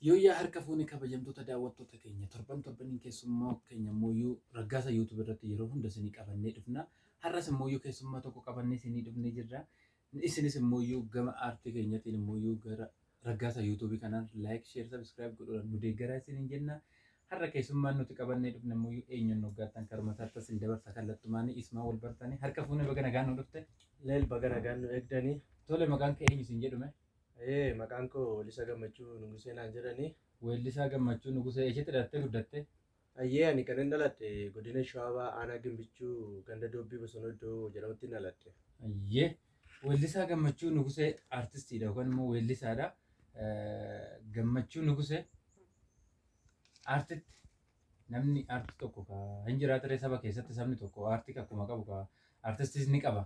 Yooyyaa harka fuunee kabajamtoota daawwattoota keenya torbaniin keessummaa keenya mooyyuu raggaasa YouTube irratti yeroo hunda isinii qabannee dhufna. Har'as mooyyuu keessummaa tokko qabannee isinii dhufnee jirra. Isinis mooyyuu gama aartii keenyatiin mooyyuu gara raggaasa YouTube kanaan like, share, subscribe godhuudhaan nu deeggaraa isiniin jenna. Har'a keessummaan nuti qabannee dhufne mooyyuu eenyuun hoggaattan karma isaatti isin dabarsa kallattumaan ismaa wal bartanii harka fuunee baga nagaan nu dhufte. Leel baga nagaan nu eegdanii. Tole maqaan kee eenyu isin jedhume? Maqaan koo Weellisaa Gammachuu Nugusee naan jedhanii. Weellisaa Gammachuu Nugusee eessatti dhalattee guddatte? Ani kan inni dhaladhe godina Shawaa Aanaa Gimbichuu ganda Doobbii Bosonoddoo jedhamutti dhaladhe. Weellisaa Gammachuu Nugusee aartistiidha yookaan immoo weellisaadha. Gammachuu Nugusee aartitti namni aartii tokko hin jiraatare saba keessatti sabni tokko aartii akkuma qabu aartistis ni qaba.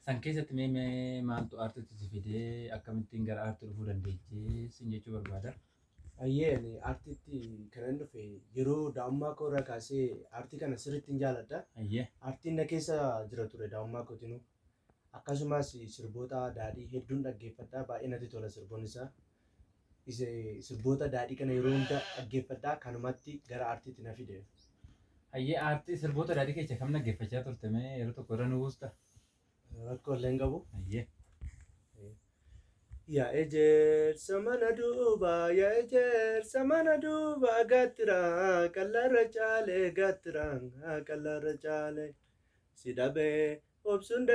San keessatti mee maaltu aartitti si fidee akkamittiin gara aartii dhufuu dandeessee sin jechuu barbaada? Ani aartiitti kan inni dhufe yeroo daa'ummaa koo irraa kaasee aartii kana sirriitti hin jaalladha. Aartiin na keessa jira ture daa'ummaa kootinuu. Akkasumas sirboota daadhii hedduun dhaggeeffadha. Baay'ee natti tola sirboonni isaa. Sirboota daadhii kana yeroo hunda dhaggeeffadha. Kanumatti gara aartiitti na fide. Aartii sirboota daadhii keessa kam dhaggeeffachaa turte mee yeroo tokko irra nu buusta? Rakkoo illee hin qabu. Yaa ejersa mana duuba gattira qallarra caale si dhabee obsuun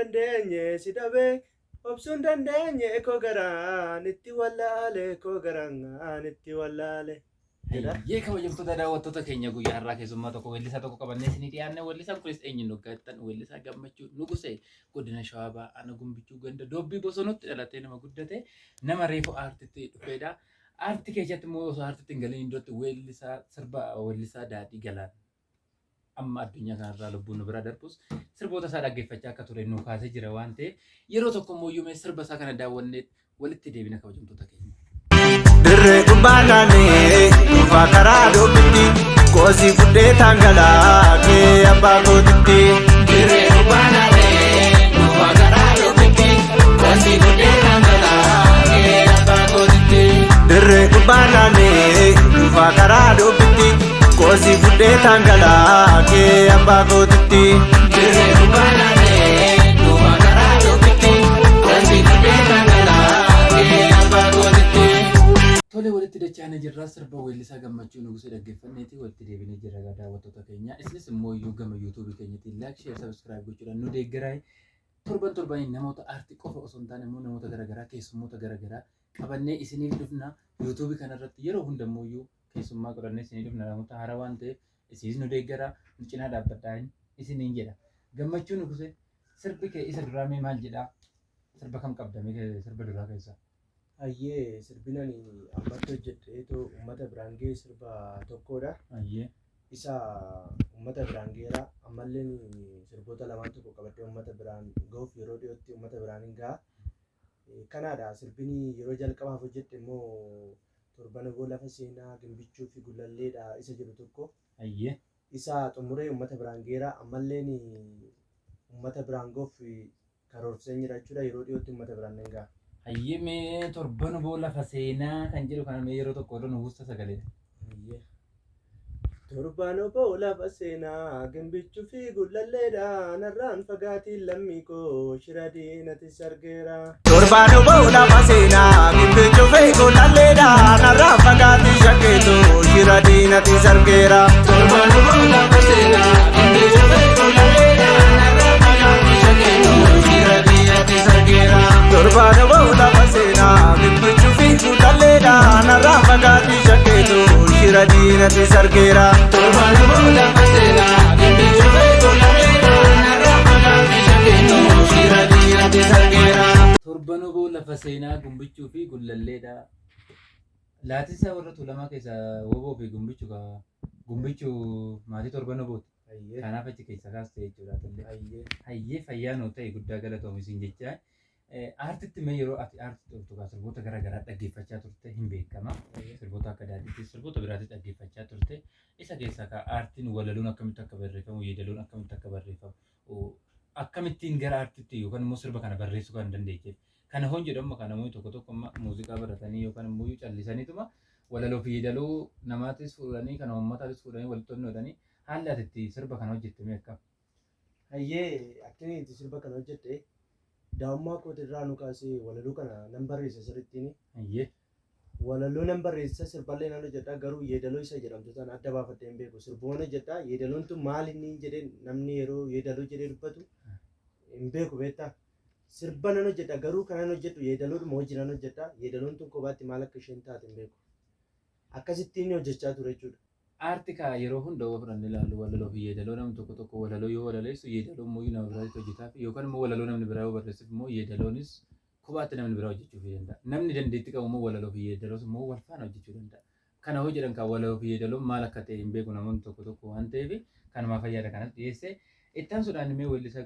dandeenye koo garaan itti wallaale. Kabajamtoota daawwattoota keenya guyyaa har'aa keessummaa tokko weellisaa tokko qabannee isinii dhiyaanne. Weellisaan kunis eenyuun hoggaattan? Weellisaa Gammachuu Nugusee godina Shawaa Aanaa Gimbichuu ganda Doobbii Bosonotti dhalatee nama guddate nama reefu aartiitti dhufedha. Aartii keessatti immoo osoo aartiitti hin galiin duratti weellisaa daadhii galaan amma addunyaa kanarraa lubbuun nu bira darbus sirboota isaa dhaggeeffachaa akka ture nu kaasee jira waan ta'eef yeroo tokko immoo sirba isaa kana daawwannee walitti deebina kabajamtoota keenya. Dirree kumbaanaalee dhuunfaa karaa doobitti koosii fuddee tangalaa kee abbaa gootitti. Dirree kumbaanaalee dhuunfaa karaa doobitti koosii fuddee tangalaa kee abbaa gootitti. Dirree kumbaanaalee dhuunfaa karaa doobitti koosii fuddee tangalaa kee abbaa gootitti. Dirree kumbaanaalee dhuunfaa karaa doobitti koosii fuddee tangalaa kee abbaa gootitti. Tole walitti dachaanee jirra sirba weellisaa Gammachuu Nugusee dhaggeeffanneeti walitti deebinee jirra daawwattoota keenya. Isinis immoo gama YouTube keenyaatiin like, share, subscribe gochuudhaan nu deeggaraa. Torbaniin namoota aartii qofa osoo hin taane immoo namoota garaagaraa keessummoota garaagaraa qabannee isiniif dhufna. YouTube kanarratti yeroo hunda immoo keessummaa godhannee isiniif dhufna namoota haaraa waan ta'eef isinis nu deeggaraa nu cinaa dhaabbadhaa isiniin jedha. Gammachuu Nugusee sirbi kee isa duraa mee maal jedhaa? Sirba kam qabdame sirba duraa keessaa? Sirbinaan ammatti hojjedheetoo uummata biraan ga'e sirba tokkodha. Isa uummata biraan ga'eera. Ammallee sirboota lamaan tokko qabadhee uummata biraan ga'uuf yeroo dhiyootti uummata biraan hin ga'a. Kanaadha sirbini yeroo jalqabaaf hojjedhe immoo torbana boo lafa seenaa Gimbichuu fi Gullalleedha isa jedhu tokko. Isa xumuree uummata biraan ga'eera. Ammallee uummata biraan ga'uuf karoorseen jira jechuudha. Yeroo dhiyootti uummata biraan hin ga'a. Mee torbana boo lafa seenaa kan jedhu kana mee yeroo tokko nu buusta sagalee. Torbana boo lafa seenaa Gimbichuu fi Gullalleedha narraan fagaatiin lammii koo shira diinati sargeera. Torbana boo lafa seenaa Gimbichuu fi Gullalleedha narraan fagaatiin shakkeetu shira diinati sargeera. Torbana boo lafa seenaa Gimbichuu fi Gullalleedha narraan fagaatiin shakkeetu shira diinati sargeera. Torbana boo lafa seenaa Gimbichuu fi Gullalleedha narraan fagaatiin shakkeetu shira diinati sargeera. Torbana boo lafa seenaa Gimbichuu fi Gullalleedha narraan fagaatiin shakkeetu shira diinati sargeera. Torbana boo lafa seenaa Gimbichuu fi Gullalleedha. Laatisaa warra Tuulamaa keessa Woboo fi Gimbichuu maatii torbana booti. Kanaaf achi keessa kaastee jechuudha. Fayyaanoo ta'e guddaa galatoomi isin jechaa. Aartitti mee yeroo ati aartii dhuftu sirboota garaagaraa dhaggeeffachaa turte hin beekama. Sirboota akka daadhiitti sirboota biraatti dhaggeeffachaa turte. Isa keessaa aartiin walaluun akkamitti akka barreeffamu, yeedaloon akkamitti akka barreeffamu, akkamittiin gara aartiitti yookaan immoo sirba kana barreessuu kan dandeecheef. Kana hon jedhamu kan namoonni tokko tokko muuziqaa baratanii yookaan immoo callisaniituma walaloo fi yeedaloo namaatis fuudhanii kan uummataatis fuudhanii walitti hodhanii haalli ati itti sirba kana hojjettame akkam? Hayyee akkanii itti sirba kana hojjette daa'ummaa kootirraa nu kaasee walaloo kana nan barreessa sirrittiin. Hayyee. Walaloo nan barreessa sirballee nan hojjedha garuu yeedaloo isa jedhamtu sana adda baafadhee hin beeku. Sirbuun hojjedha yeedaloon tun maal inni jedhee namni yeroo yeedaloo jedhee dubbatu hin beeku beektaa. Sirba nan hojjedha garuu kanan hojjedhu yeedaloodhuma hojii nan hojjedha. Yeedaloon tun kophaatti maal akka isheen taate hin beeku. Akkasittiin hojjechaa ture jechuudha. Aartii kaa yeroo hunda yoo fudhanne ilaallu walaloo fi yeedaloo namni tokko walaloo yoo walaleessu yeedaloo immoo nama biraatti hojjetaaf yookaan immoo walaloo namni biraa yoo barreessuuf immoo yeedaloonis kophaatti namni biraa hojjechuu danda'a. Namni dandeettii qabu immoo walaloo fi yeedaloos immoo wal faana hojjechuu danda'a. Kana hoo jedhan kaa walaloo fi yeedaloo maal akka ta'e hin beeku namoonni tokko waan ta'eef kanumaa fayyaada kanas dhiyeessee ittaan sodaan immoo weellisaa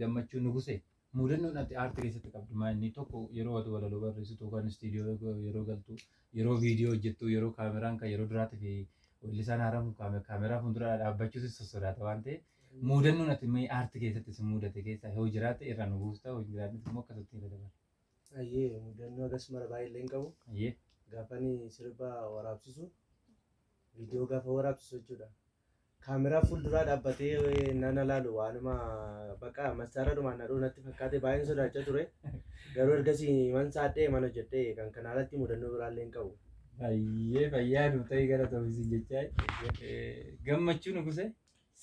gammachuu nugusee muudannoon ati aartii keessatti qabdu maa inni tokko yeroo ati walaloo barreessitu yookaan istiidiyoo yeroo galtu yeroo viidiyoo hojjettu yeroo kaameraan kan yeroo duraatii fi weellisaan haaraan kaameraa fuuldura dhaabbachuutis sosodaata waan ta'eef muudannoon ati mee aartii keessatti si mudate keessaa yoo jiraate irraa nu buusta yoo jiraate immoo akkasitti irra dabala. Hayyee mudannoo akkasuma baay'ee hin qabu. Hayyee. Gaafani sirba waraabsisu viidiyoo gaafa waraabsisu jechuudha. Kaameraa fuulduraa dhaabbatee nan ilaalu waanuma bakka massaara dhumaan nadhuu natti fakkaate baay'een sodaachaa ture. Garuu ergasii man saadhee mana hojjedhee kan kanarratti mudannoo biraallee hin qabu. Baay'ee fayyaadu ta'ee gara ta'uusin jechaa gammachuu nugusee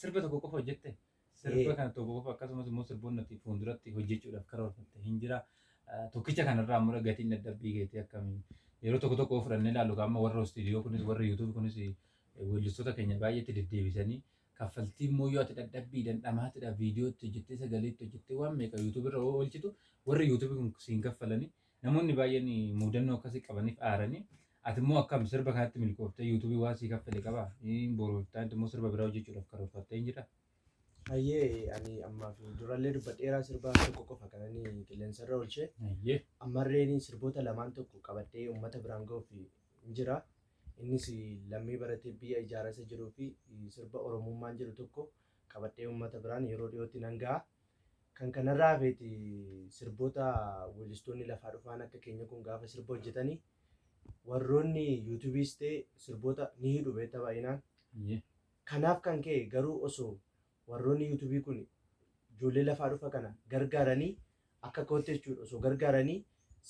sirba tokko qofa hojjette sirba kana tokko qofa akkasumas immoo sirboonni fuulduratti hojjechuudhaaf karoorfatte hin jira. Tokkicha kanarraa ammoo gatiin dadhabbii keetii akkamiin yeroo tokko fudhannee ilaallu amma warra istiidiyoo kunis warra yuutuubii kunis weellistoota keenya baay'eetti deddeebisanii kaffaltii immoo yoo ati dadhabbii dhandhamaatidha viidiyootti hojjettee sagaleetti hojjettee waan meeqa yuutuubii irra oolchitu warra yuutuubii kun siin kaffalanii namoonni baay'een mudannoo akkasii qabaniif aaranii ati immoo akkam sirba kanatti milkooftee yuutuubii waan sii kaffale qabaa booroftaan immoo sirba biraa hojjechuudhaaf karoorfattee hin jira. Hayyee ani ammaa fi durallee dubbadheeraa sirba tokko qofa kananii qilleensarra oolchee. Hayyee. Ammarreen sirboota lamaan tokko qabadhee uummata biraan ga'uuf hin jira. Innis lammii baratee biyya ijaarsa jiruu fi sirba oromummaan jiru tokko qabadhee uummata biraan yeroo dhiyootti nan ga'a. Kan kanarraa hafeeti sirboota weellistoonni lafaa dhufan akka keenya kun gaafa sirba hojjetanii warroonni yuutuubiis ta'e sirboota ni hidhu beektaa baay'inaan. Kanaaf kan ka'e garuu osoo warroonni yuutuubii kun ijoollee lafaa dhufa kana gargaaranii akka kootti jechuudha osoo gargaaranii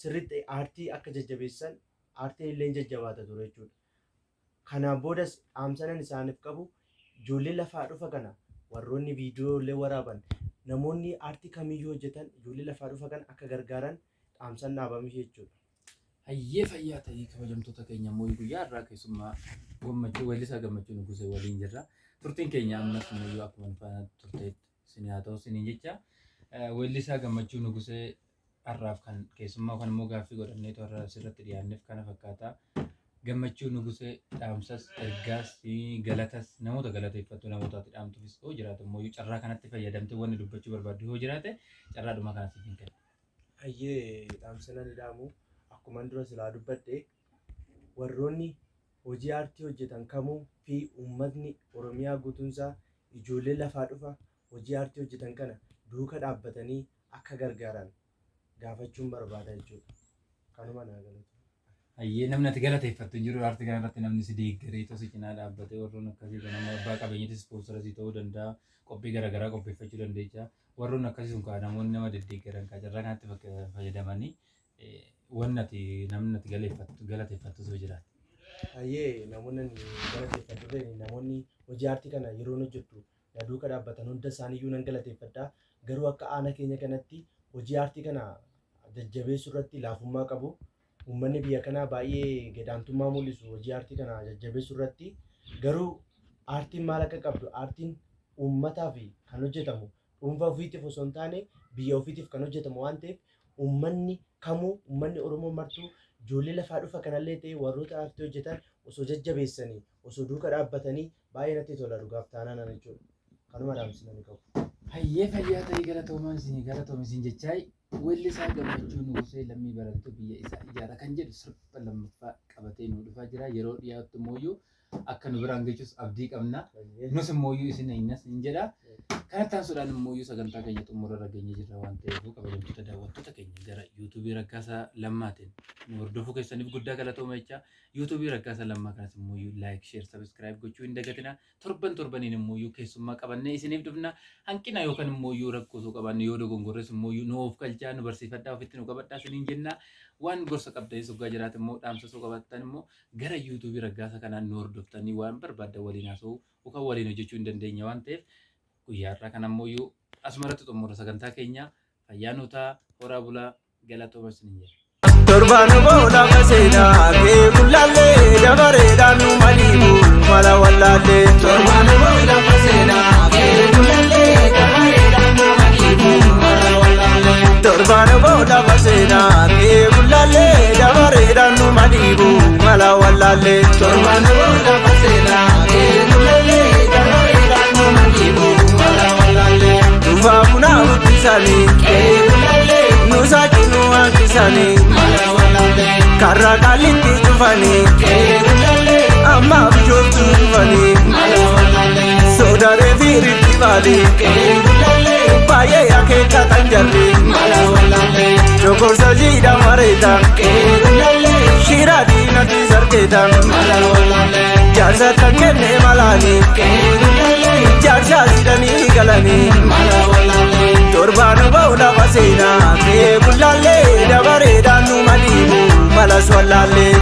sirriitti aartii akka jajjabeessan aartiin illee jajjabaata ture jechuudha. Kanaan boodas dhaamsanan isaaniif qabu ijoollee lafaa dhufa kana warroonni viidiyoolee waraaban namoonni aartii kamiyyuu hojjetan ijoollee lafaa dhufa kana akka gargaaran dhaamsan dhaabame jechuudha. Hayyee fayyaa ta'ee kabajamtoota keenya immoo guyyaa irraa keessummaa gammachuu weellisaa gammachuu nugusee waliin jirra. Turtiin keenya ammas immoo akkuma faana turteetti isin haa ta'u isiniin jecha weellisaa gammachuu nugusee har'aaf kan keessummaa kan immoo gaaffii godhannee toora asirratti dhiyaanneef kana fakkaata. Gammachuu nugusee dhaamsas ergaas galatas namoota galateeffattu namoota ati dhaamtuufis yoo jiraate immoo carraa kanatti fayyadamtee wanni dubbachuu barbaaddu yoo jiraate carraadhuma kanas hin kennu. Hayyee dhaamsanan dhaamu akkuma dura silaa dubbadhe warroonni hojii aartii hojjetan kamuu fi uummatni Oromiyaa guutuunsaa ijoollee lafaa dhufa hojii aartii hojjetan kana duuka dhaabbatanii akka gargaaran gaafachuun barbaada jechuudha. Kanuma naa galatu. Hayyee namni ati galateeffattu hin jiru aartii kanarratti namni si deeggaree tosi cinaa dhaabbatee warroon akkasii kan nama abbaa qabeenyiitis ispoonsarasii ta'uu danda'a qophii garaagaraa qopheeffachuu dandeecha warroon akkasii sun kaa namoonni nama deddeeggaran kaa carraa kanatti fayyadamanii wanni ati namni ati galateeffattu soo jiraate. Hayyee namoonni galateeffatu namoonni hojii aartii kana yeroo hojjettu na duuka dhaabbatan hunda isaaniiyyuu nan galateeffadha. Garuu akka aana keenya kanatti hojii aartii kana jajjabeessuu irratti laafummaa qabu. Uummanni biyya kanaa baay'ee gadaantummaa mul'isu hojii aartii kana jajjabeessuu irratti. Garuu aartiin maal akka qabdu aartiin uummataaf kan hojjetamu dhuunfaa ofiitiif osoo hin taane biyya ofiitiif kan hojjetamu waan ta'eef uummanni kamuu uummanni Oromoo martuu ijoollee lafaa dhufa kanallee ta'e warroota aartii hojjetan osoo jajjabeessanii osoo duuka dhaabbatanii baay'ee natti tola dhugaaf taanaan jechuudha. Kanuma dhaamsinanii qabu. Hayyee fayyaa ta'ee galatoomaa jechaa weellisaa gammachuu nugusee lammii barattuu biyya isaa ijaara kan jedhu sirba lammaffaa qabatee nu dhufaa jira. Yeroo dhiyaatu immoo akka nu biraan geessus abdii qabna. Nus immoo isin innas hin jedha. Kana taasisuudhaan immoo sagantaa keenya xumurarra geenye jirra waan ta'eef kabajamtoota daawwattoota keenya gara YouTube Raggaasaa Lammaatiin nu hordofuu keessaniif guddaa galatooma jecha. YouTube Raggaasaa Lammaa kanas immoo like, share, subscribe gochuu hin dagatina. Torbaniin immoo keessummaa qabannee isiniif dhufna. Hanqina yookaan immoo rakkoo qabanne yoo dogongorres immoo nu of galchaa nu barsiifadhaa ofitti nu qabadhaa isiniin jenna. Waan gorsa qabdanii soggaa jiraatan immoo dhaamsa soo qabattan immoo gara YouTube Raggaasaa kanaan nu hordoftanii waan barbaaddan waliin haasa'uu yookaan waliin hojjechuu hin dandeenya waan ta'eef guyyaa irraa kana immoo asumarratti xumura sagantaa keenya fayyaanotaa horaa bulaa galatooma isiniin jedha. Torbaan booda maseenaa kee kulaallee dabareedhaan nu maliimu mala wallaallee. Torbaan booda maseenaa kee kulaallee dabareedhaan nu maliimu mala wallaallee. Torbaan booda maseenaa kee kulaallee dabareedhaan nu maliimu mala wallaallee. Torbaan booda maseenaa kee kulaallee dabareedhaan nu maliimu mala wallaallee. Dhufaa bunaa buqqisanii kee kulaallee nuusaa cinuu hanqisanii. Karra kalitti dhufanii amma bishooftuu dhufanii sodaree fi ritti baanii baay'ee akeekkatan jarri cokorsa jiidha mareeta shira diinatti sarkeetan jaarsa kan kenne malaanii jaarsa sidanii galanii torbaan ba'uudha baseenaa kee kulaallee dabareedhaan nu maliimu malas wallaallee.